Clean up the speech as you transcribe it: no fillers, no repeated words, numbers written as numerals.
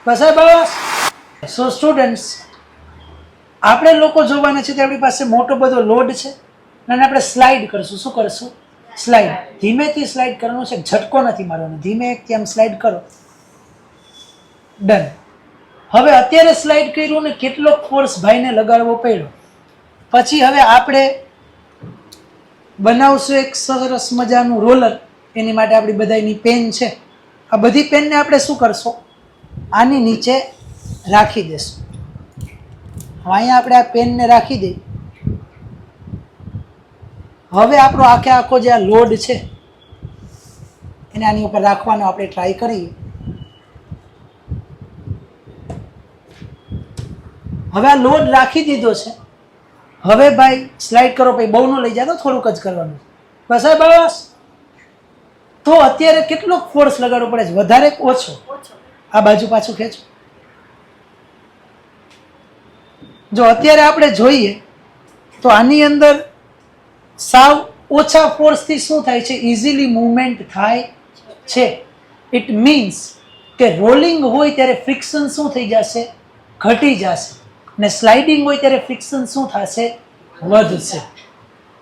બસ સો students, આપણે લોકો જોવાના છે કે આપણી પાસે મોટો બધો લોડ છે અને આપણે સ્લાઇડ કરશું. શું કરશું? સ્લાઇડ. ધીમેથી સ્લાઇડ કરવાનું છે, ઝટકો નથી મારવાનો. ધીમેથી આમ સ્લાઇડ કરો. ડન. હવે અત્યારે સ્લાઇડ કર્યું ને કેટલો ફોર્સ ભાઈને લગાડવો પડ્યો. પછી હવે આપણે બનાવશું એક સરસ મજાનું રોલર. એની માટે આપણી બધાની પેન છે. આ બધી પેનને આપણે શું કરશું? આની નીચે રાખી દેશું. અહીંયા આપણે આ પેનને રાખી દઈએ. હવે આપણો આખો જે આ લોડ છે એને આની ઉપર રાખવાનો આપણે ટ્રાય કરીએ. હવે આ લોડ રાખી દીધો છે. હવે ભાઈ સ્લાઇડ કરો. ભાઈ બહુ ન લઈ જાય તો થોડુંક જ કરવાનું. બસ. તો અત્યારે કેટલો ફોર્સ લગાડવો પડે છે? વધારે કે ઓછો? આ બાજુ પાછું ખેંચો. જો અત્યારે આપણે જોઈએ તો આની અંદર સાવ ઓછા ફોર્સથી શું થાય છે? ઇઝીલી મૂવમેન્ટ થાય છે. ઇટ મીન્સ કે રોલિંગ હોય ત્યારે ફ્રિક્શન શું થઈ જશે? ઘટી જશે. ને સ્લાઇડિંગ હોય ત્યારે ફ્રિક્શન શું થશે? વધશે.